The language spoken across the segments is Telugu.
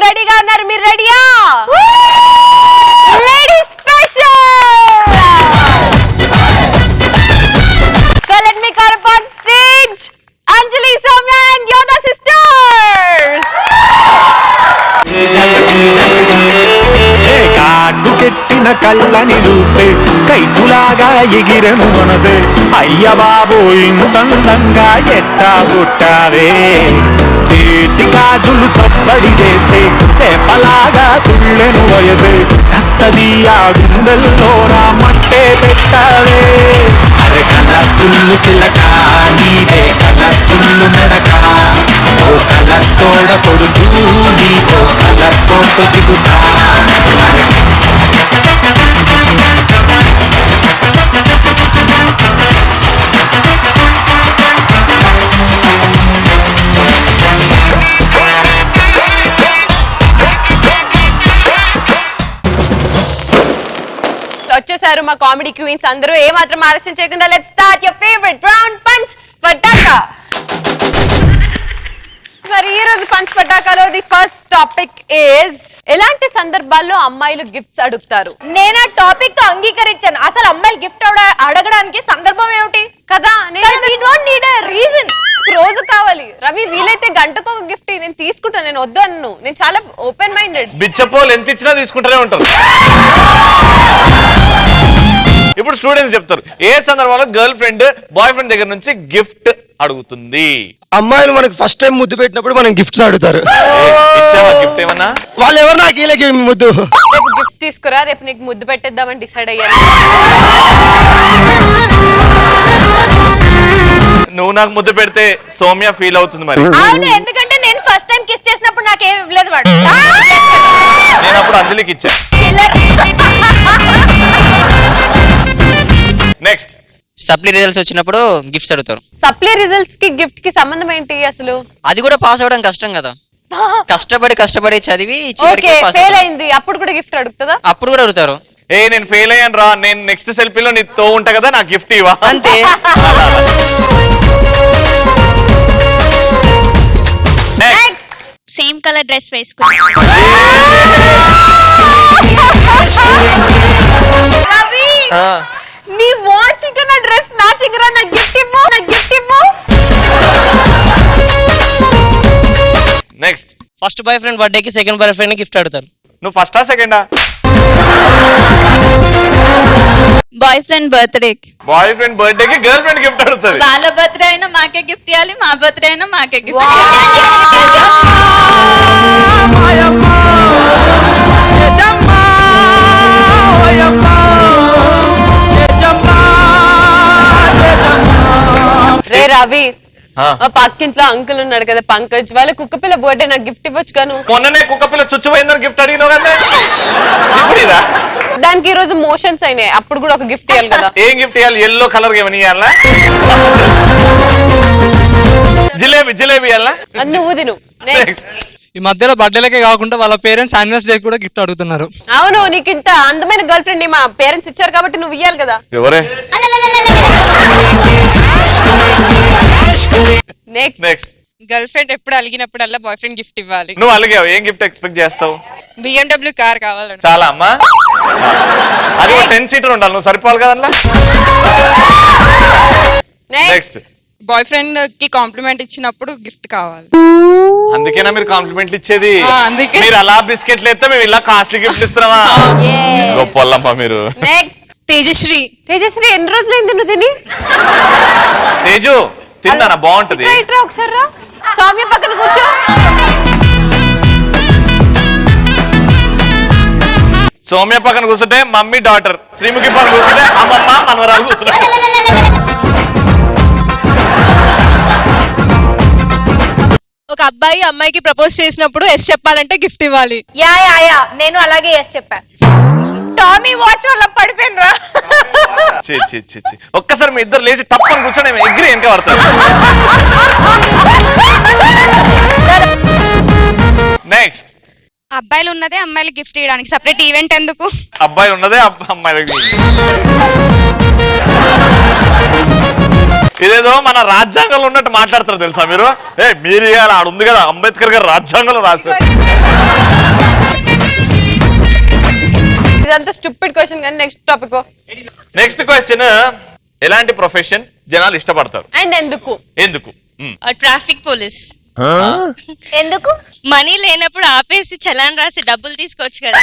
రెడీగా ఉన్నారు? మీరు రెడీయా? Lady special. So let me call upon stage Anjali, Soumya and Yoda sisters. కాడు కెట్టిన కళ్ళని చూస్తే కైటులాగా ఎగిరెను మనసే, అయ్య బాబు ఇంతందంగా ఎట్టా పుట్టావే. చేతి గాజులు సప్పడి చేస్తే చేపలాగా తుళ్ళెను వయసే, కස්සదియా గుండెల్లో రామంటే పెట్టావే. అరే కలర్ఫుల్ చిలక నీదే కలర్ఫుల్ నడక, ఓ కలర్ సోడ కొడుతూ నీతో కలర్ ఫోటో దిగుతా. వచ్చేసారు మా కామెడీ క్వీన్స్ అందరూ. ఏ మాత్రం ఆలస్యం చేయకుండా let's start your favourite round punch Pataka. మరి ఈ రోజు పంచ్ పటాకాలో ది ఫస్ట్ టాపిక్ ఇస్ ఎలాంటి సందర్భాల్లో అమ్మాయిలు గిఫ్ట్స్ అడుగుతారు? నేను ఆ టాపిక్ తో అంగీకరించాను. అసలు అమ్మాయిలు గిఫ్ట్ అడగడానికి సందర్భం ఏమిటి కదా? రీజన్ రోజు కావాలి రవి, వీలైతే గంటకు ఒక గిఫ్ట్ నేను తీసుకుంటాను. నేను వద్దు అన్ను, నేను చాలా ఓపెన్ మైండెడ్. బిచ్చపోలు ఎంత ఇచ్చినా తీసుకుంటూనే ఉంటారు. ఇప్పుడు స్టూడెంట్స్ చెప్తారు ఏ సందర్భంలో గర్ల్ ఫ్రెండ్ బాయ్ ఫ్రెండ్ దగ్గర నుంచి గిఫ్ట్ అడుగుతుంది. అమ్మాయిలు మనకు ఫస్ట్ టైం ముద్దు పెట్టినప్పుడు మనం గిఫ్ట్స్ అడుగుతారు. ఇచ్చావా గిఫ్ట్ ఏమన్నా? వాళ్ళు ఎవరు నాకు ఇలా ముద్దు. రేపు గిఫ్ట్ తీసుకురా, రేపు నీకు ముద్దు పెట్టేద్దామని డిసైడ్ అయ్యాను. నువ్వు నాకు ముద్దు పెడితే సౌమ్య ఫీల్ అవుతుంది మరి. అవును, ఎందుకంటే నేను ఫస్ట్ టైం కిస్ చేసినప్పుడు నాకేం ఇవ్వలేదు వాడు. నేను అప్పుడు అంజలికి ఇచ్చా. నెక్స్ట్ సప్లీ రిజల్ట్స్ వచ్చినప్పుడు గిఫ్ట్స్ అడుగుతారు. సప్లీ రిజల్ట్స్ కి గిఫ్ట్ కి సంబంధం ఏంటి అసలు? అది కూడా పాస్ అవ్వడం కష్టం కదా, కష్టపడి చదివి ఫెయిల్ అయింది అప్పుడు కూడా గిఫ్ట్ అడుగుతుందా? అప్పుడు కూడా అడుగుతారు. నేను ఫెయిల్ అయ్యాను రా, నేను నెక్స్ట్ సెల్ఫీలో నీతో ఉంటా కదా, నాకు గిఫ్ట్ ఇవ్వ అంతే. సేమ్ కలర్ డ్రెస్ వేసుకో. రవి, నీ వాచ్ కి నా డ్రెస్ మ్యాచింగ్ రా, నా గిఫ్ట్ ఇవ్వు, నా గిఫ్ట్ ఇవ్వు. Next first boyfriend birthday కి సెకండ్ బాయ్ ఫ్రెండ్ గిఫ్ట్ అడుగుతారు. నువ్వు ఫస్టా సెకండా? Boyfriend birthday boyfriend birthday కి గర్ల్ ఫ్రెండ్ గిఫ్ట్ అడుగుతుంది. వాళ్ళ బర్త్డే అయినా మాకే గిఫ్ట్ ఇవ్వాలి, మా బర్త్డే అయినా మాకే గిఫ్ట్ రే రవి, పక్కింట్లో అంకుల్ ఉన్నాడు కదా పంకజ్, వాళ్ళ కుక్క పిల్ల బర్త్డే నాకు గిఫ్ట్ ఇవ్వచ్చు కాను. మొన్ననే కుక్క పిల్ల చుచ్చిపోయిందని గిఫ్ట్ అడిగినావు కదా. దానికి ఈ రోజు మోషన్స్ అయినాయి, అప్పుడు కూడా ఒక గిఫ్ట్ ఇవ్వాలి కదా. ఏం గిఫ్ట్ ఇవ్వాలి? ఎల్లో కలర్ ఏమని ఇవ్వాలా? జిలేబీ ఇవ్వాలా? నువ్వు తిను. ఈ మధ్యలో బర్త్డేలకే కాకుండా వాళ్ళ పేరెంట్స్ యానివర్సరీ కూడా గిఫ్ట్ అడుగుతున్నారు. అవును, నీకు ఇంత అందమైన గర్ల్ ఫ్రెండ్ మా పేరెంట్స్ ఇచ్చారు కాబట్టి నువ్వు ఇవ్వాలి కదా. ఎవరే? నెక్స్ట్ గర్ల్ ఫ్రెండ్ ఎప్పుడు అలిగినప్పుడల్లా బాయ్ ఫ్రెండ్ గిఫ్ట్ ఇవ్వాలి. నువ్వు అలిగావు, ఏం గిఫ్ట్ ఎక్స్పెక్ట్ చేస్తావు? BMW కార్ కావాలండి. చాలా అమ్మా, అది 10 సీటర్ ఉండాలి, నువ్వు సరిపోవాలి కదా. నెక్స్ట్ బాయ్ ఫ్రెండ్ కి కాంప్లిమెంట్ ఇచ్చినప్పుడు గిఫ్ట్ కావాలి. అందుకేనా మీరు కాంప్లిమెంట్లు ఇచ్చేది? అందుకే. మీరు అలా బిస్కెట్లు ఇస్తే మేము ఇలా కాస్ట్లీ గిఫ్ట్ ఇస్తున్నావా? గొప్పల్లమ్మా మీరు. తేజశ్రీ ఎన్ని రోజులైంది నువ్వు తిని? తేజు తిన్నానా? బాగుంటది. ఒకసారి రా, సౌమ్య పక్కన కూర్చో. సౌమ్య పక్కన కూర్చుంటే మమ్మీ డాటర్, శ్రీముఖి పక్కన కూర్చుంటే అమ్మమ్మ మనవరాలు కూర్చుంటారు. ఒక అబ్బాయి అమ్మాయికి ప్రపోజ్ చేసినప్పుడు ఎస్ చెప్పాలంటే గిఫ్ట్ ఇవ్వాలి. యా నేను అలాగే ఎస్ చెప్పాను. టామీ వాచ్ వల్ల పడిపోయిన రా. ఒక్కసారి మీ ఇద్దరు లేచి తప్పని కూర్చొని ఎగ్రి వెనక పడతారు. నెక్స్ట్ అబ్బాయిలు ఉన్నదే అమ్మాయిలు గిఫ్ట్ ఇవ్వడానికి, సెపరేట్ ఈవెంట్ ఎందుకు? అబ్బాయి ఉన్నదే అమ్మాయిలకి. ఇదేదో మన రాజ్యాంగంలో ఉన్నట్టు మాట్లాడతారు తెలుసా మీరు? మీరు ఆడ ఉంది కదా అంబేద్కర్ గారు రాజ్యాంగంలో రాశారు. ఇదంతా స్టూపిడ్ క్వశ్చన్ కానీ నెక్స్ట్ టాపిక్. నెక్స్ట్ క్వశ్చన్, ఎలాంటి ప్రొఫెషన్ జనాలు ఇష్టపడతారు అండ్ ఎందుకు? ఎందుకు? Traffic police. ఎందుకు? మనీ లేనప్పుడు ఆపేసి చలాన్ రాసి డబ్బులు తీసుకోవచ్చు కదా.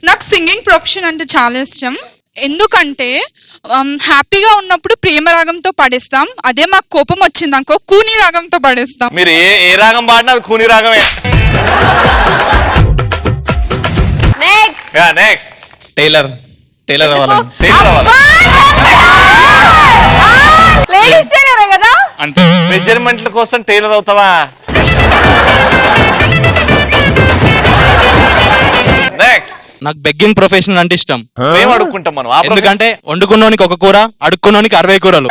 నాకు సింగింగ్ ప్రొఫెషన్ అంటే చాలా ఇష్టం. ఎందుకంటే హ్యాపీగా ఉన్నప్పుడు ప్రేమ రాగంతో పాడేస్తాం, అదే మాకు కోపం వచ్చింది అనుకో కూని రాగంతో పాడేస్తాం. మీరు ఏ రాగం పాడినా అది కూని రాగమే. నెక్స్ట్ టైలర్ అవ్వాలని లేడీస్ టైలర్ కదా. అంతే. మెజర్మెంట్ల కోసం టైలర్ అవుతావా? నెక్స్ట్, నాకు బెగ్గింగ్ ప్రొఫెషన్ అంటే ఇష్టం. ఏం అడుక్కుంటాం మనం? ఎందుకంటే వండుకున్నోనికి ఒక కూర, అడుక్కున్నోనికి 60 కూరలు.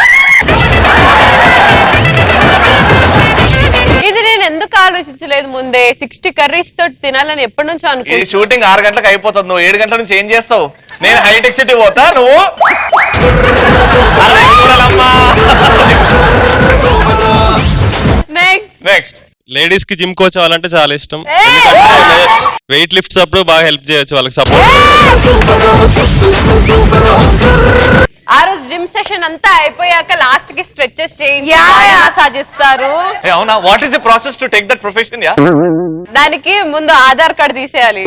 ఇది నేను ఎందుకు ఆలోచించలేదు ముందే? 60 కర్రీస్ తోటి తినాలని ఎప్పటి నుంచో ఈ అనుకుంటున్నా. షూటింగ్ 6 గంటలకు అయిపోతుంది, నువ్వు 7 గంటల నుంచి ఏం చేస్తావు? నేను హైటెక్ సిటీ పోతా, నువ్వు 60 కూరలమ్మా. నెక్స్ట్, లేడీస్ కి జిమ్ కోచ్ అవ్వాలంటే చాలా ఇష్టం. వెయిట్ లిఫ్ట్స్ అప్పుడు బాగా హెల్ప్ చేయొచ్చు వాళ్ళకి, సపోర్ట్. ఆ రోజు జిమ్ సెషన్ అంతా అయిపోయాక లాస్ట్ కి స్ట్రెచెస్ చేయించి మసాజ్ ఇస్తారు. అవునా? What is the process to take that profession? Yeah, దానికి ముందు ఆధార్ కార్డు తీసేయాలి.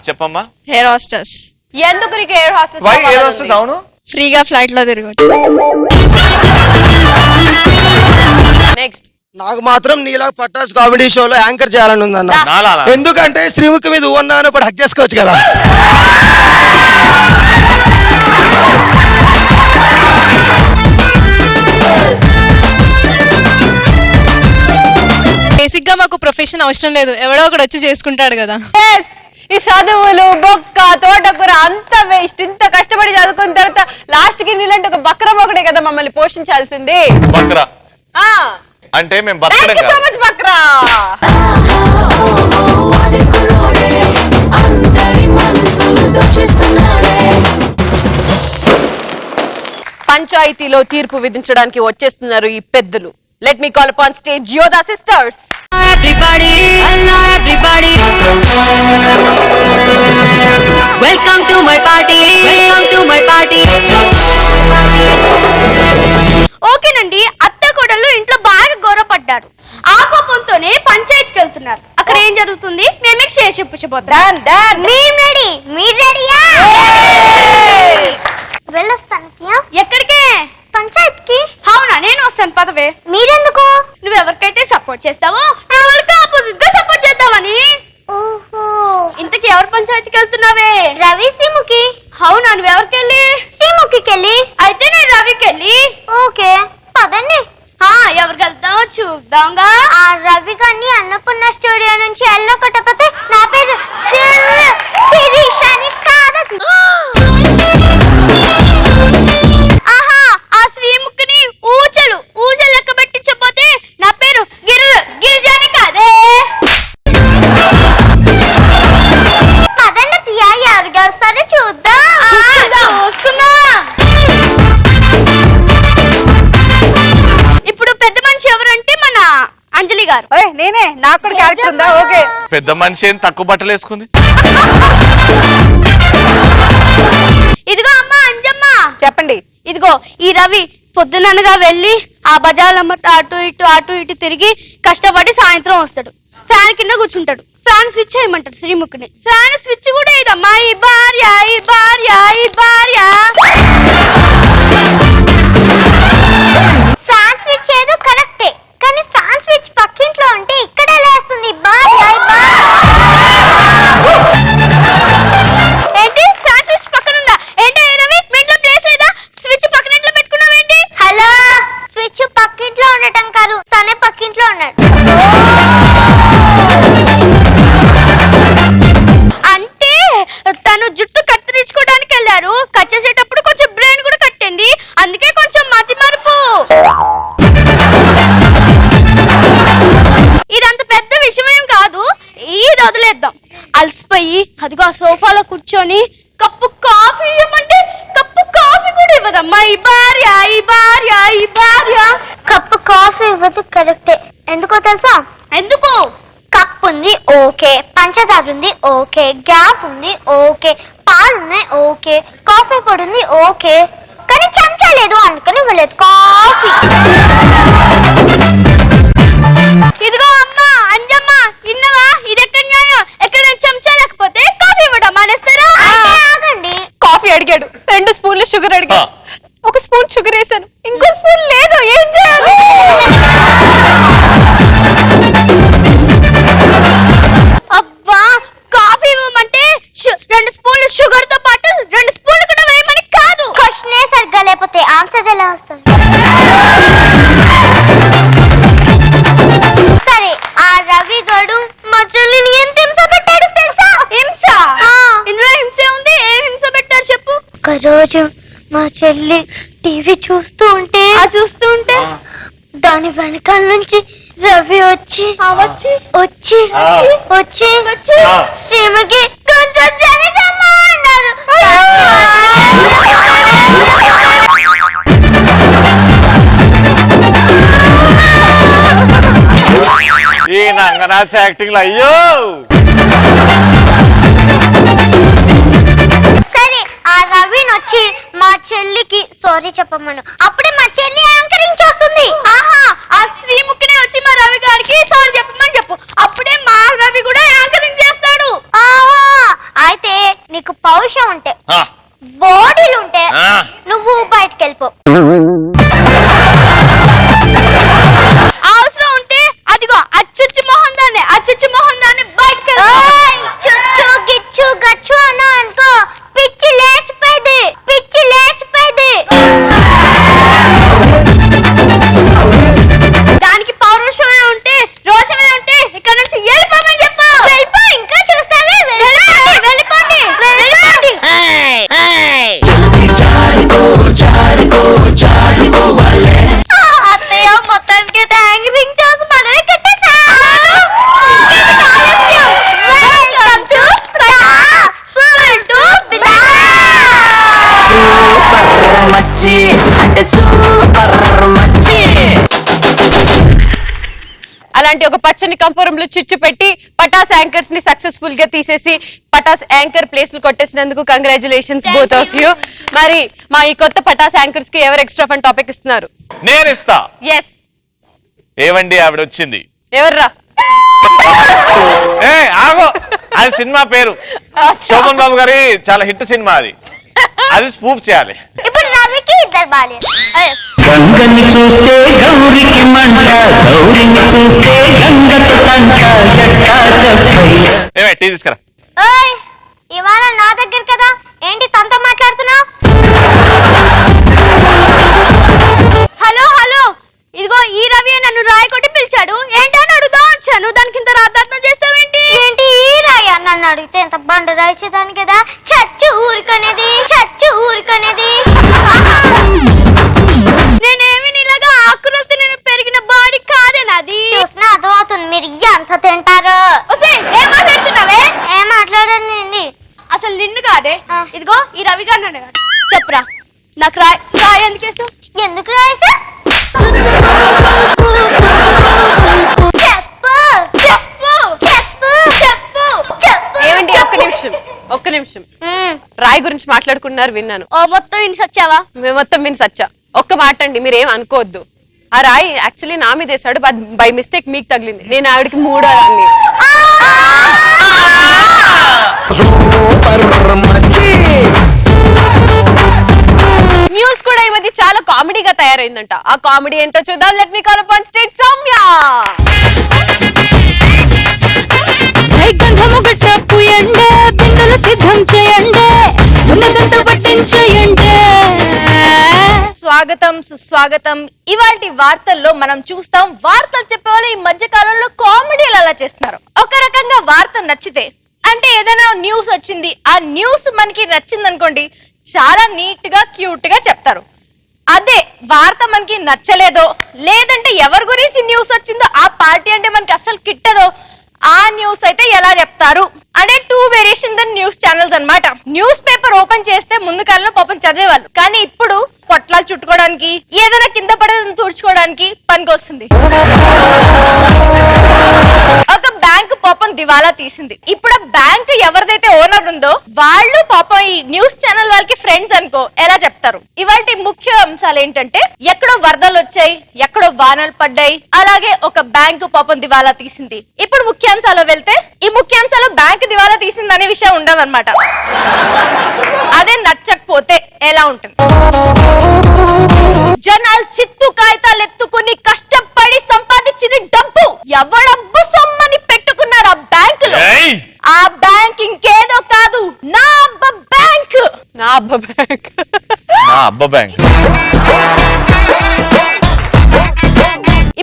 చెప్పమ్మా. Air hostess. ఎందుకు నీకు air hostess? Why air hostess? అవును, ఫ్రీగా ఫ్లైట్ లో తిరగచ్చు. నెక్స్ట్, నాకు మాత్రం నీలా పట్టాస్ కామెడీ షోలో యాంకర్ చేయాలని ఉందన్న. నాలా? ఎందుకంటే శ్రీముఖి మీద ఉన్నాను ఇప్పుడు హక్ చేసుకోవచ్చు కదా. బేసిక్ గా మాకు ప్రొఫెషన్ అవసరం లేదు, ఎవడో ఒకడు వచ్చి చేసుకుంటాడు కదా. ఈ చదువులు బొక్క తోటకూర అంత వేస్ట్. ఇంత కష్టపడి చదువుకున్న తర్వాత లాస్ట్ కి నీళ్ళంటే ఒక బక్రం ఒకటే కదా మమ్మల్ని పోషించాల్సింది. బక్రా అంటే మేము బతకడం కాదు. బక్రా పంచాయతీలో తీర్పు విధించడానికి వచ్చేస్తున్నారు ఈ పెద్దలు. Let me call upon stage యోధా sisters. Everybody, hello everybody. Welcome to my party. Welcome to my party. ఓకేనండి, అత్త కోడళ్ళు ఇంట్లో బాగా గొడవపడ్డారు. ఆ కోపంతోనే పంచాయతీకి వెళ్తున్నారు. అక్కడ ఏం జరుగుతుంది మేము మీకు చేసి చూపించబోతాం. ఎక్కడికే? పంచాయతీకి. అవునా, నేను వస్తాను పదవే. మీరెందుకు? నువ్వు ఎవరికైతే సపోర్ట్ చేస్తావో వాళ్ళకి ఆపోజిట్ గా సపోర్ట్ చేద్దామని. ఓహో, ఇంతకీ ఎవరు పంచాయతీకి వెళ్తున్నావే? రవి శ్రీముఖి. అవునా, నువ్వు ఎవరికెళ్ళి? శ్రీముఖికి వెళ్ళి. అయితే నేను రవికి వెళ్ళి. ఓకే పదండి. ఎవరికి వెళ్తామో చూద్దాంగా. ఆ రవి గారిని అన్నపూర్ణ స్టూడియో నుంచి వెళ్ళకపోతే నా పేరు శిరీష్ అని కాదు. ఆహా, ఆ శ్రీముఖిని ఊచలు లెక్క పెట్టించకపోతే నా పేరు గిరిజని కాదే. పదండి ప్రియా, ఎవరు గెలుస్తారో చూద్దాం. చూసుకుందాం. ఇప్పుడు పెద్ద మనిషి ఎవరంటే మన అంజలి గారు. నేనే, నాకు కూడా క్యారెక్టర్ ఉందా? ఓకే. పెద్ద మనిషి ఏం తక్కువ బట్టలు వేసుకుంది? ఇదిగో అమ్మ అంజమ్మ, చెప్పండి. ఇదిగో ఈ రవి పొద్దుననగా వెళ్ళి ఆ బజార్లమ్మట అటు ఇటు తిరిగి కష్టపడి సాయంత్రం వస్తాడు. ఫ్యాన్ కింద కూర్చుంటాడు. ఫ్యాన్ స్విచ్ చేయమంటాడు శ్రీముఖిని. ఫ్యాన్ స్విచ్ కూడా ఇదమ్మా, ఈ భార్య. ఫ్యాన్ స్విచ్ ఏదో కరెక్టే, కానీ ఫ్యాన్ స్విచ్ పక్కింట్లో ఉంటే ఇక్కడే లేస్తుంది ఏంటి? ఫ్యాన్ స్విచ్ పక్కన ఉందా? ఏంటి రవి, మీ ఇంట్లో ప్లేస్ లేదా? స్విచ్ పక్కన ఇంట్లో పెట్టుకున్నావేంటి? హలో, స్విచ్ పక్కింట్లో ఉండటం కాదు, తనే పక్కింట్లో ఉన్నాడు. అంటే తను జుట్టు కత్తిరించుకోవడానికి వెళ్ళారు. కట్ చేసేటప్పుడు కొంచెం బ్రెయిన్ కూడా కట్టింది, అందుకే కొంచెం మతి మరుపు. ఇదంత పెద్ద విషయం కాదు, ఇది వదిలేద్దాం. అలసిపోయి అదిగో ఆ సోఫాలో కూర్చొని కప్పు కాఫీ ఇవ్వమంటే కప్పు కాఫీ కూడా ఇవ్వదమ్మా ఈ భార్య. లేదు కరెక్టే. ఎందుకో తెలుసా? ఎందుకు? కప్ ఉంది ఓకే, పంచదార ఉంది ఓకే, గ్యాస్ ఉంది ఓకే, పాలు ఉన్నాయి ఓకే, కాఫీ పొడి ఉంది ఓకే, కానీ చెంచా లేదు, అందుకని ఇవ్వలేదు కాఫీ. ఇదిగో అమ్మా అంజమ్మ, ఇన్నవా? ఇది ఎక్కడ న్యాయం? ఎక్కడ చెంచా లేకపోతే కాఫీ ఇవ్వడం మానేస్తారా? ఆగండి. కాఫీ అడిగాడు, 2 స్పూన్లు షుగర్ అడిగాడు, 1 స్పూన్ షుగర్ వేసాను, ఇంకో స్పూన్ లేదు, ఏం చేయాలి? అబ్బా, కాఫీ ఇవ్వమంటే 2 స్పూన్లు షుగర్ తో పాటు 2 స్పూన్లు కూడా వేయమని కాదు. క్వశ్చనే సరిగ్గా లేకపోతే ఆన్సర్ ఎలా వస్తుంది? సరే, ఆ రవి గడు మా చెల్లిని ఎంత హింస పెట్టాడు తెలుసా? హింస? ఇందులో హింస ఉంది, ఏం హింస పెట్టారు చెప్పు. ఒక రోజు మా చెల్లి టీవీ చూస్తూ ఉంటే దాని వెనకాల నుంచి రవి వచ్చి వచ్చి వచ్చి వచ్చి శ్రీమకి కొంచెం జలజమ్మా అన్నారు. ఈ నంగనాథ్ యాక్టింగ్ అయ్యో. సరే, ఆ రవిని వచ్చి మా చెల్లికి సారీ చెప్పమను, అప్పుడే మా చెల్లి యాంకరింగ్ చేస్తుంది. ఆహా, ఆ శ్రీముఖిని వచ్చి మా రవి గారికి సారీ చెప్పమని చెప్పు, అప్పుడే మా రవి కూడా యాంకరింగ్ చేస్తాడు. ఆహా, అయితే నీకు పౌరుషం ఉంటే, బాడీలు ఉంటే నువ్వు బయటకు వెళ్ళిపో. అవసరం ఉంటే అదిగో అచ్చుచ్చు మోహన్ దాన్ని బయటకు చుచ్చు గిచ్చు గచ్చు అన్నా అనుకో, పిచ్చి లేచిపోయింది. దానికి పౌరుషమే ఉంటే, రోషమే ఉంటే ఇక్కడ నుంచి వెళ్ళిపోమని చెప్పు. వెళ్ళిపో, ఇంకా చూస్తావే, వెళ్ళిపోండి. అత్తయ్య మొత్తానికి యాంకరింగ్ చేసి మనమే కట్టేసా. అలాంటి ఒక పచ్చని కంపురంలో చిచ్చు పెట్టి పటాస్ యాంకర్స్ ని సక్సెస్ఫుల్ గా తీసేసి పటాస్ యాంకర్ ప్లేస్ కొట్టేసినందుకు కంగ్రాచులేషన్స్ బోత్ ఆఫ్ యూ. మరి మా ఈ కొత్త పటాస్ యాంకర్స్ కి ఎవరు ఎక్స్ట్రా ఫన్ టాపిక్ ఇస్తున్నారు? నేను ఇస్తా. ఎస్, ఏవండి ఆవిడ వచ్చింది. ఎవర్రా? ఆగో, అది సినిమా పేరు. శోభన్ బాబు గారి చాలా హిట్ సినిమా అది స్పూఫ్ చేయాలి. ఇప్పుడు రవికి ఇద్దరు బాల్యం. గంగని చూస్తే గౌరికి మంట, గౌరిని చూస్తే గంగతో తంట, ఏమే టీ తీసుకురా. ఓయ్, ఇవాళ నా దగ్గర కదా, ఏంటి తనతో మాట్లాడుతున్నావు? హలో హలో, ఇదిగో ఈ రవి నన్ను రాయి కొట్టి పిలిచాడు, ఏంటని అడుగుతా వచ్చాను, దానికి ఇంత రాద్ధాంతం చేస్తావేంటి? ఏంటి ఈ రాయి నన్ను అడిగితే ఎంత బండ రాయిచేదాన్ని కదా, చచ్చు ఊరుకునేది. నేనేమి నీలాగా ఆకురస్తే నేను పెరిగిన బాడీ కాదే నాది. చూసినా అర్థమవుతుంది మీరు ఎంత తింటారు. ఏం మాట్లాడుతున్నావే? ఏం మాట్లాడండి, అసలు నిన్ను కాదే. ఇదిగో ఈ రవి గారు అడగాడు, చెప్పురా నాకు రాయి ఎందుకు రాయసా? ఏమండి, ఒక్క నిమిషం రాయ్ గురించి మాట్లాడుకున్నారు, విన్నాను. మొత్తం విని సచ్చావా? మేము మొత్తం విని సచ్చా. ఒక్క మాట అండి, మీరేం అనుకోవద్దు. ఆ రాయి యాక్చువల్లీ నా మీద వేసాడు, బై మిస్టేక్ మీకు తగిలింది. నేను ఆవిడకి 3 దాన్ని. న్యూస్ కూడా ఈ మధ్య చాలా కామెడీగా తయారైందంట. ఆ కామెడీ ఏంటో చూద్దాం. Let me call upon stage Soumya. గంధము గట్రప్పు ఎండే, బిందులు సిద్ధం చేయండి, ఉన్నదంతా పట్టించేయండి. స్వాగతం సుస్వాగతం. ఇవాల్టి వార్తల్లో మనం చూస్తాం, వార్తలు చెప్పేవాళ్ళు ఈ మధ్య కాలంలో కామెడీలు అలా చేస్తున్నారు. ఒక రకంగా వార్త నచ్చితే, అంటే ఏదైనా న్యూస్ వచ్చింది, ఆ న్యూస్ మనకి నచ్చింది అనుకోండి, చాలా నీట్ గా క్యూట్ గా చెప్తారు. అదే వార్త మనకి నచ్చలేదో, లేదంటే ఎవరి గురించి న్యూస్ వచ్చిందో, ఆ పార్టీ అంటే మనకి అసలు కిట్టదో, ఆ న్యూస్ అయితే ఎలా చెప్తారు అనే 2 వేరియేషన్ న్యూస్ ఛానల్స్ అన్నమాట. న్యూస్ పేపర్ ఓపెన్ చేస్తే ముందు కాలంలో పాపం చదివేవాళ్ళు, కానీ ఇప్పుడు పొట్లాలు చుట్టుకోవడానికి ఏదైనా కింద పడేదని తుడుచుకోవడానికి పనికొస్తుంది. ఒక బ్యాంకు పాపం దివాలా తీసింది. ఇప్పుడు ఆ బ్యాంకు ఎవరిదైతే ఓనర్ ఉందో వాళ్ళు పాపం ఈ న్యూస్ ఛానల్ వాళ్ళకి ఫ్రెండ్స్ అనుకో ఎలా చెప్తారు. ఇవాళ ముఖ్య అంశాలు ఏంటంటే ఎక్కడో వరదలు వచ్చాయి, ఎక్కడో వానలు పడ్డాయి, అలాగే ఒక బ్యాంకు పాపం దివాలా తీసింది. ఇప్పుడు ముఖ్యాంశాలు వెళ్తే ఈ ముఖ్యాంశాలు బ్యాంకు దివాలా తీసింది అనే విషయం ఉండదన్నమాట. అదే నచ్చకపోతే ఎలా ఉంటుంది? జనాలు చిత్తు కాగితాలు ఎత్తుకుని కష్టపడి సంపాదించిన డబ్బు ఎవడబ్బు సొమ్మని పెట్టుకున్నారు ఆ బ్యాంకులో. ఆ బ్యాంక్ ఇంకేదో కాదు, నా అబ్బ బ్యాంక్. నా అబ్బ బ్యాంక్. నా అబ్బ బ్యాంక్.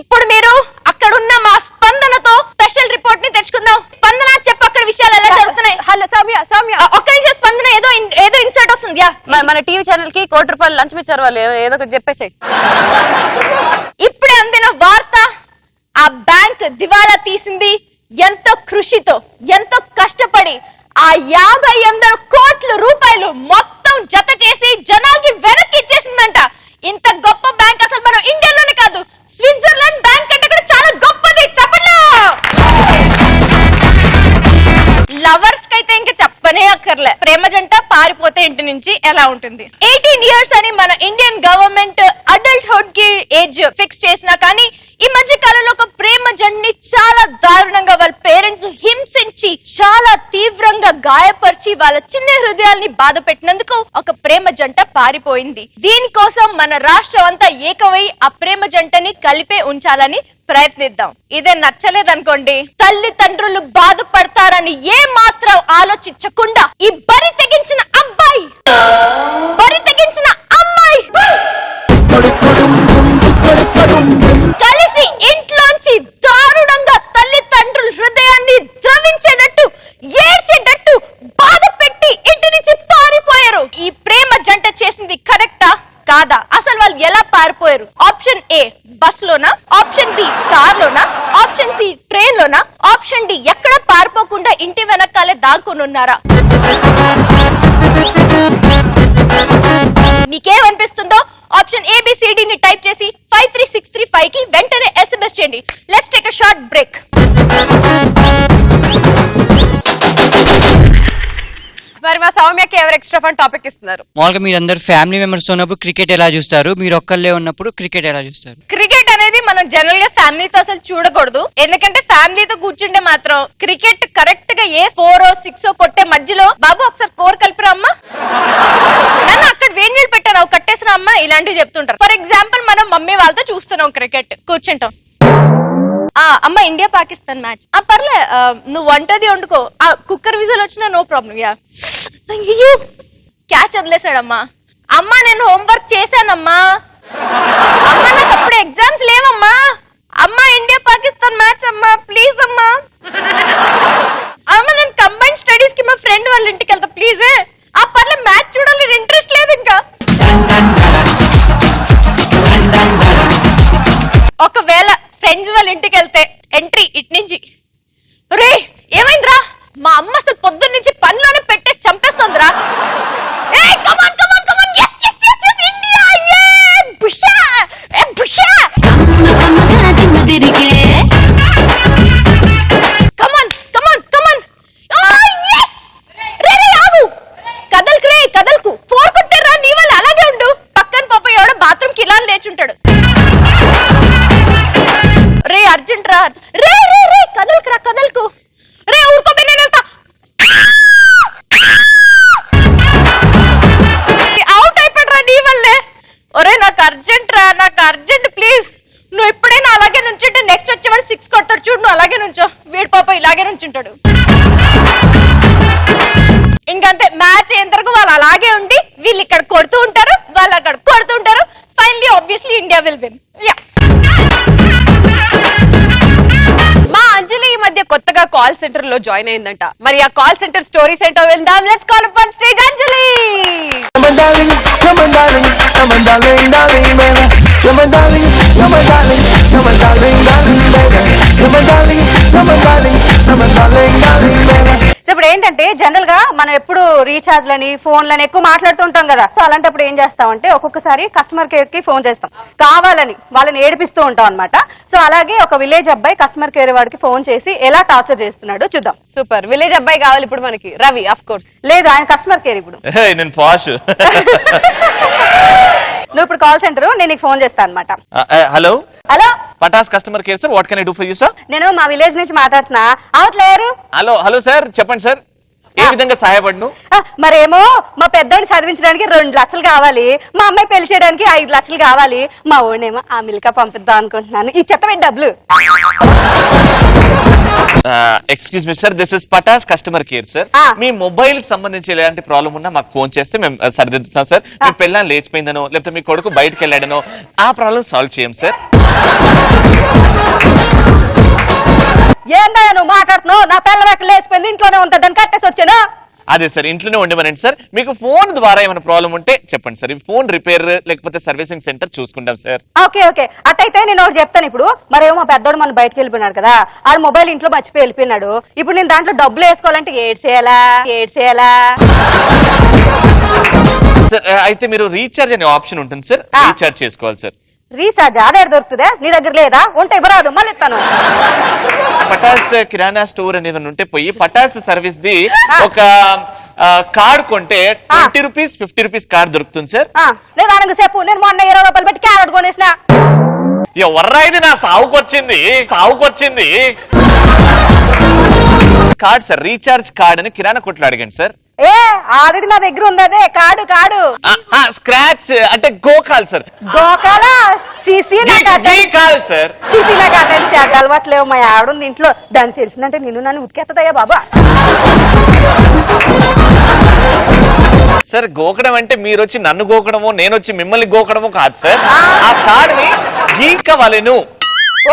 ఇప్పుడు మీరు అక్కడున్న మా స్పందనతో స్పెషల్ రిపోర్ట్ ని తెచ్చుకుందాం. స్పందన చెప్పు అక్కడ విషయాలు ఎలా జరుగుతున్నాయి. హలో సౌమ్య, సౌమ్య ఒక్క నిమిషం స్పందన, ఏదో ఇన్సర్ట్ వస్తుంది. మన టీవీ ఛానల్ కి ₹1 లంచం ఇచ్చారు వాళ్ళు, ఏదో ఒకటి చెప్పేసాయి. ఇప్పుడే అందిన వార్త, ఆ బ్యాంక్ దివాలా తీసింది. ఎంతో కృషితో, ఎంతో కష్టపడి ఆ 58 కోట్ల రూపాయలు మొత్తం జత చేసి జనాలకి వెనక్కి ఇచ్చేసిందంట. ఇంత గొప్ప బ్యాంక్ అసలు మనం ఇండియాలోనే కాదు, స్విట్జర్లాండ్ బ్యాంక్ అంటే కూడా చాలా గొప్పది. చెప్పండి. లవర్స్ కైతే ఇంకా చెప్పనే అక్కర్లే. ప్రేమ జంట పారిపోతే ఇంటి నుంచి ఎలా ఉంటుంది. 18 years అని మన ఇండియన్ గవర్నమెంట్ అడల్ట్హుడ్ కి ఏజ్ ఫిక్స్ చేసినా కానీ ఈ మధ్య కాలంలో ఒక ప్రేమ జంటని చాలా దారుణంగా వాళ్ళ పేరెంట్స్ హింసించి చాలా తీవ్రంగా గాయపరిచి వాళ్ళ చిన్న హృదయాల్ని బాధ పెట్టినందుకు ఒక ప్రేమ జంట పారిపోయింది. దీనికోసం మన రాష్ట్రం అంతా ఏకమై ఆ ప్రేమ జంటని కలిపే ఉంచాలని ప్రయత్నిద్దాం. ఇదే నచ్చలేదనుకోండి, తల్లిదండ్రులు బాధపడతారని ఏ మాత్రం ఆలోచించకుండా ఈ బరి తెగించిన అబ్బాయి, బరి తెగించిన అమ్మాయి కలిసి ఇంట్లోంచి దారుణంగా తల్లిదండ్రుల హృదయాన్ని ద్రవించేటట్టు, ఏడ్చేటట్టు బాధ పెట్టి ఇంటి నుంచి పారిపోయారు. ఈ ప్రేమ జంట చేసింది కరెక్టా కాదా? అసలు వాళ్ళు ఎలా పారిపోయారు? ఆప్షన్ ఏ బస్ లోనా, ఆప్షన్ బి కార్ లోనా, ఆప్షన్ సి ట్రైన్ లోనా, ఆప్షన్ డి ఎక్కడ పారిపోకుండా ఇంటి వెనకాలే దాక్కుని ఉన్నారా? మీకేమనిపిస్తుందో ఆప్షన్ ఏబిసిడి ని టైప్ చేసి 53635 కి వెంటనే SMS చేయండి. Let's take a short break. మరి మా సౌమ్యకి ఎవరు ఎక్స్ట్రా ఫన్ టాపిక్ ఇస్తున్నారు? మామూలుగా మీరు అందరు ఫ్యామిలీ మెంబర్స్ ఉన్నప్పుడు క్రికెట్ ఎలా చూస్తారు, మీరు ఒక్కళ్ళే ఉన్నప్పుడు క్రికెట్ ఎలా చూస్తారు? క్రికెట్ అనేది మనం జనరల్ గా ఫ్యామిలీతో అసలు చూడకూడదు. ఎందుకంటే ఫ్యామిలీతో కూర్చుంటే మాత్రం క్రికెట్ కరెక్ట్ గా ఏ 4 or 6 కొట్టే మధ్యలో బాబు ఒకసారి కోర్ కలిపిరా అమ్మా, నన్ను అక్కడ వేడి నీళ్ళు పెట్టాను అవి కట్టేసిన అమ్మా, ఇలాంటివి చెప్తుంటారు. ఫర్ ఎగ్జాంపుల్ మనం మమ్మీ వాళ్ళతో చూస్తున్నాం క్రికెట్, కూర్చుంటాం. అమ్మ ఇండియా పాకిస్తాన్ మ్యాచ్, పర్లే నువ్వు వంటది వండుకో, కుక్కర్ విజల్ వచ్చినా నో ప్రాబ్లం. యా క్యాచ్ వదిలేసాడమ్మా. అమ్మా నేను హోంవర్క్ చేశానమ్మా, అమ్మా నాకు అప్పుడు ఎగ్జామ్స్ లేవమ్మా, అమ్మా ఇండియా పాకిస్తాన్ మ్యాచ్ అమ్మా ప్లీజ్ అమ్మా, అమ్మ నేను కంబైన్ స్టడీస్ కి మా ఫ్రెండ్ వాళ్ళ ఇంటికి వెళ్తా ప్లీజ్. పర్లే మ్యాచ్ చూడాలి ఇంట్రెస్ట్ లేదు ఇంకా. ఒకవేళ ఫ్రెండ్స్ వాళ్ళ ఇంటికి వెళ్తే ఎంట్రీ ఇటు నుంచి, రే ఏమైందిరా, మా అమ్మ అసలు పొద్దున్న నుంచి పనిలోనే పెట్టేసి చంపేస్తుందిరా. కదల్కు 4 కొట్టారా నీ వల్ల, అలాగే ఉండు. పక్కన పాప ఎవడో బాత్రూమ్ కి ఇలా లేచుంటాడు. రే అర్జెంట్ రా, రే రే రే కదల్కురా కదల్కు, రే ఊరుకోబే నేను వెళ్తా. అవుట్ అయిపోయాడు నీ వల్లే. ఒరే నాకు అర్జెంట్ రా, నాకు అర్జెంట్ ప్లీజ్. నువ్వు ఎప్పుడైనా అలాగే నుంచుంటే నెక్స్ట్ వచ్చేవాడు 6 కొడతాడు చూడు, నువ్వు అలాగే నుంచో. వీడి పాప ఇలాగే నుంచుంటాడు. ఇంకంతే మ్యాచ్ అయిన తర్వాత వాళ్ళు అలాగే ఉండి వీళ్ళు ఇక్కడ కొడుతూ ఉంటారు, వాళ్ళు అక్కడ కొడుతూ ఉంటారు. Finally obviously India will win. మా అంజలి ఈ మధ్య కొత్తగా కాల్ సెంటర్ లో జాయిన్ అయిందంట. మరి ఆ కాల్ సెంటర్ స్టోరీస్ ఏంటో వెళ్దాం. Let's call up on stage Anjali. You're my darling, so ఇప్పుడు ఏంటంటే జనరల్ గా మనం ఎప్పుడు రీఛార్జ్ లని ఫోన్లని ఎక్కువ మాట్లాడుతూ ఉంటాం కదా. సో అలాంటప్పుడు ఏం చేస్తామంటే ఒక్కొక్కసారి కస్టమర్ కేర్ కి ఫోన్ చేస్తాం, కావాలని వాళ్ళని ఏడిపిస్తూ ఉంటాం అన్నమాట. సో అలాగే ఒక విలేజ్ అబ్బాయి కస్టమర్ కేర్ వాడికి ఫోన్ చేసి ఎలా టార్చర్ చేస్తున్నాడో చూద్దాం. సూపర్. విలేజ్ అబ్బాయి కావాలి ఇప్పుడు మనకి. Ravi of course. లేదు, ఆయన కస్టమర్ కేర్. ఇప్పుడు నేను పాష్. నువ్వు ఇప్పుడు కాల్ సెంటర్, నేను నీకు ఫోన్ చేస్తాను అనమాట. Hello hello, Pataas customer care sir, what can I do for you sir? నేను మా విలేజ్ నుంచి మాట్లాడుతున్నా. అవట్లేరు. హలో సార్, చెప్పండి సార్, ఏ విధంగా సహాయపడను? మరేమో మా పెద్దోడిని చదివించడానికి 2 లక్షలు కావాలి, మా అమ్మాయి పెళ్లి చేయడానికి 5 లక్షలు కావాలి, మా ఓడేమో అమెరికా పంపిద్దాం అనుకుంటున్నాను. ఈ చెత్తమే డబ్బులు. Excuse me sir, this is Pataas customer care sir. మీ మొబైల్ కి సంబంధించి ఎలాంటి ప్రాబ్లం ఉన్నా మాకు ఫోన్ చేస్తే మేము సరిదిద్దుతాం సార్. మీ పిల్లలు లేచిపోయిందనో లేకపోతే మీ కొడుకు బయటకు వెళ్ళాడనో ఆ ప్రాబ్లం సాల్వ్ చేయం సార్. ఏందా నువ్వు మాట్లాడుతున్నావు? నా పిల్లలు ఎక్కడ లేచిపోయింది, ఇంట్లోనే ఉంటుంది, దాన్ని కట్టేసి వచ్చాను. అదే సార్, ఇంట్లోనే ఉండమనండి సార్. మీకు ఫోన్ ద్వారా ఏమైనా ప్రాబ్లం ఉంటే చెప్పండి సార్. ఫోన్ రిపేర్ లేకపోతే సర్వీసింగ్ సెంటర్ చూసుకుంటాం సార్. ఓకే ఓకే, అట్టయితే నేను ఒకటి చెప్తాను. ఇప్పుడు మరేమో మా పెద్దోడు మన బయటకు వెళ్ళిపోయినాడు కదా, ఆ మొబైల్ ఇంట్లో మర్చిపోయి వెళ్ళిపోయినాడు. ఇప్పుడు నేను దాంట్లో డబ్బులు వేసుకోవాలంటే ఏడ్ చేయాలా? సార్ అయితే మీరు రీఛార్జ్ అనే ఆప్షన్ ఉంటుంది సార్, రీఛార్జ్ చేసుకోవాలి సార్. రీఛార్జ్ ఆడే దొరుకుతుందా? నీ దగ్గర లేదా? ఉంటే ఇవ్వరాదు, మళ్ళీ ఇస్తాను. పటాస్ కిరాణా స్టోర్ అనేది ఉంటే పోయి పటాస్ సర్వీస్ ది ఒక కార్డ్ కొంటే 20 రూపీస్ 50 రూపీస్ కార్డ్ దొరుకుతుంది సార్. లేదా అనగా చెప్పు, నేను మొన్న 20 రూపాయలు పెట్టి క్యారెట్ కొనేసిన. ఎవర్రా ఇది నా సావుకొచ్చింది కార్డ్ సార్, రీఛార్జ్ కార్డ్ అని కిరాణా కొట్లు అడిగండి సార్. ఆల్రెడీ నా దగ్గర ఉంది అదే కార్డు. స్క్రాచ్ అంటే గోకాల్ సార్. గోకాల సీసీ కాల్ సార్. సీసీ నాకు అటెండ్ అలవాట్లేవు. మా ఆవిడ ఇంట్లో, దానికి తెలిసిందంటే నిన్ను నన్ను ఉతికేస్తుందయ్యా బాబా. సార్ గోకడం అంటే మీరు వచ్చి నన్ను గోకడమో నేను వచ్చి మిమ్మల్ని గోకడమో కాదు సార్. ఆ కార్డ్ ని గీకవలెను.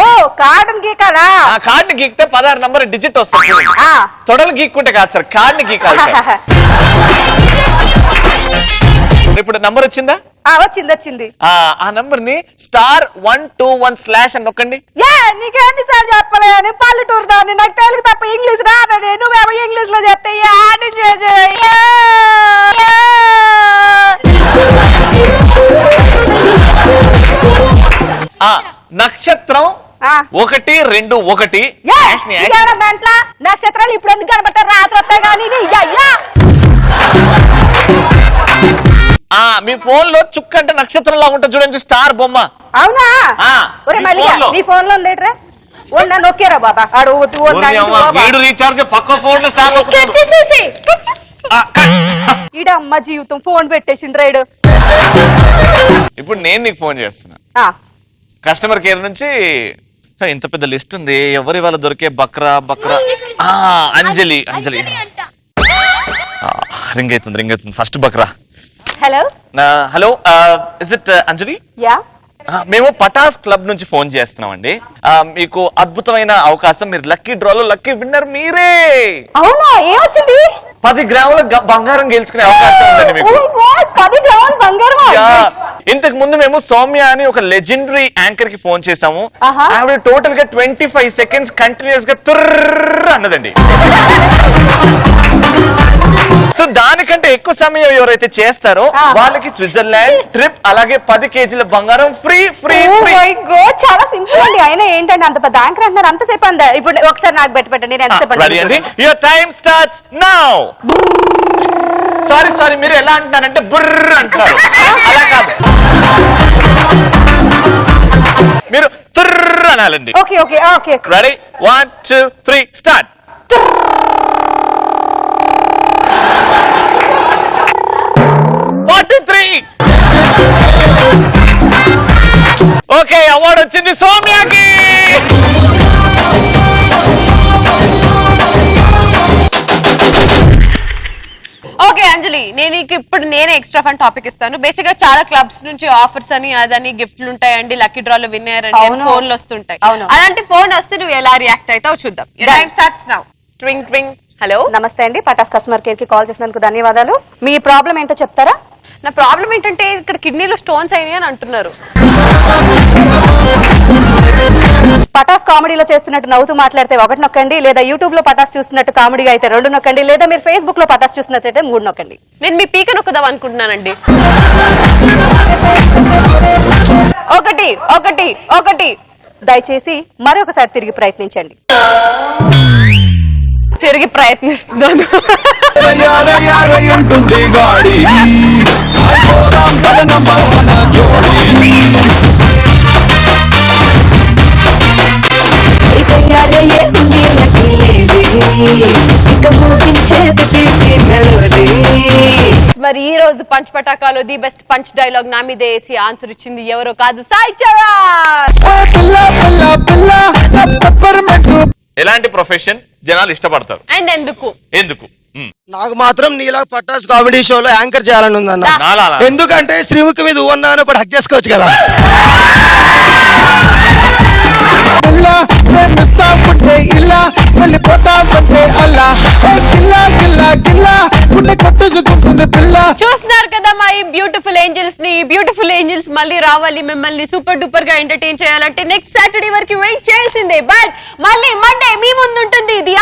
ఓ కార్డు గీకాలా? ఆ కార్డ్ ని గీకితే 16 నంబర్ డిజిట్ వస్తుంది. తొడలు గీక్కుంటే కాదు సార్, కార్డ్ ని గీకాలి సార్. ఇప్పుడు నంబర్ వచ్చిందా? వచ్చింది. ఆ నంబర్ ని *121# అని నొక్కండి. నీకేంటి సార్ చెప్పలే, పల్లెటూరు దాన్ని, నాకు తెలుగు తప్ప ఇంగ్లీష్ రాదని. నువ్వేమో ఇంగ్లీష్ లో చెప్తే నక్షత్రం 121 దాంట్లో నక్షత్రాలు ఇప్పుడు ఎందుకు కనబడతారు? రాత్రి వస్తాయి కానీ. మీ ఫోన్ లో చుక్క అంటే నక్షత్రంలా ఉంటుంది చూడండి, స్టార్ బొమ్మ. అవునా? నీ ఫోన్ లో లేటరా నొక్కారా బాబా? వీడు రీఛార్జ్ పక్క ఫోన్ లో స్టార్ ఈడ అమ్మ జీవితం ఫోన్ పెట్టేసిండ్రాడు. ఇప్పుడు నేను నీకు ఫోన్ చేస్తున్నా. కస్టమర్ కేర్ నుంచి ఇంత పెద్ద లిస్ట్ ఉంది, ఎవరి వాళ్ళ దొరికే బక్రా అంజలి రింగ్ అవుతుంది. First Bakra. Hello is it అంజలి? మేము పటాస్ క్లబ్ నుంచి ఫోన్ చేస్తున్నామండి. మీకు అద్భుతమైన అవకాశం, మీరు లక్కీ డ్రాలో లక్కీ విన్నర్ మీరే. అవునా? ఏమొచ్చింది? 10 గ్రాముల బంగారం గెలుచుకునే అవకాశం ఉందండి మీకు. 10 గ్రాముల బంగారం? ఇంతకు ముందు మేము సౌమ్య అని ఒక లెజెండరీ యాంకర్ కి ఫోన్ చేసాము. ఆవిడ టోటల్ గా 25 సెకండ్స్ కంటిన్యూస్ గా తుర్ర అన్నదండి. సో దానికంటే ఎక్కువ సమయం ఎవరైతే చేస్తారో వాళ్ళకి స్విట్జర్లాండ్ ట్రిప్, అలాగే 10 కేజీల బంగారం ఫ్రీ. చాలా సింపుల్ అండి. అయినా ఏంటంటే అంత పెద్ద యాంకర్ అంటున్నారు, అంతసేపు అందా? ఇప్పుడు ఒకసారి నాకు పెట్టండి, నేను ఎంతసేపు. Your time starts now. Sorry మీరు ఎలా అంటున్నారంటే బుర్ర అంటున్నారు, అలా కాదు, మీరు తుర్ర అనాలండి. Okay ready? 1 2 3 start. Okay, award వచ్చింది సౌమ్యకి. ఓకే అంజలి, నేను ఇప్పుడు నేనే ఎక్స్ట్రా ఫన్ టాపిక్ ఇస్తాను. బేసిక్ గా చాలా క్లబ్స్ నుంచి ఆఫర్స్ అని అదని గిఫ్ట్లు ఉంటాయండి, లక్కీ డ్రాలో విన్ అయ్యారండి, ఫోన్లు వస్తుంటాయి. అలాంటి ఫోన్ వస్తే నువ్వు ఎలా రియాక్ట్ అవుతావు చూద్దాం. Time starts now. ట్వింగ్ ట్వింగ్. హలో, నమస్తే అండి, పటాస్ కస్టమర్ కేర్ కి కాల్ చేసినందుకు ధన్యవాదాలు. మీ ప్రాబ్లం ఏంటో చెప్తారా? నా ప్రాబ్లం ఏంటంటే ఇక్కడ కిడ్నీలో స్టోన్స్ అయినాయి అని అంటున్నారు. పటాస్ పటాస్ కామెడీలో చేస్తున్నట్టు నవ్వుతూ మాట్లాడితే 1 నొక్కండి, లేదా యూట్యూబ్ లో పటాస్ చూస్తున్నట్టు కామెడీగా అయితే 2 నొక్కండి, లేదా మీరు ఫేస్బుక్ లో పటాస్ చూస్తున్నట్టయితే 3 నొక్కండి. నేను మీ పీక నొక్కుదాం అనుకుంటున్నానండి. 1 దయచేసి మరొకసారి తిరిగి ప్రయత్నించండి. తిరిగి ప్రయత్నిస్తున్నాను. మరి ఈ రోజు పంచ్ పటాకాలో ది బెస్ట్ పంచ్ డైలాగ్ నా మీద వేసి ఆన్సర్ ఇచ్చింది ఎవరో కాదు, సాయి చరణ్. ఎలాంటి ప్రొఫెషన్ జనాలు ఇష్టపడతారు అండ్ ఎందుకు? నాకు మాత్రం నీలా పటాస్ కామెడీ షోలో యాంకర్ చేయాలని ఉందన్న. నాలా? ఎందుకంటే శ్రీముఖి మీద ఉన్నాను ఇప్పుడు హక్ చేసుకోవచ్చు కదా. చూస్తున్నారు కదా మా ఈ బ్యూటిఫుల్ ఏంజల్స్ ని. ఈ బ్యూటిఫుల్ ఏంజల్స్ మళ్ళీ రావాలి, మిమ్మల్ని సూపర్ డూపర్ గా ఎంటర్టైన్ చేయాలంటే నెక్స్ట్ సాటర్డే వరకు వెయిట్ చేసిందే. బట్ మళ్ళీ మండే మీ ముందు ఉంటుంది ది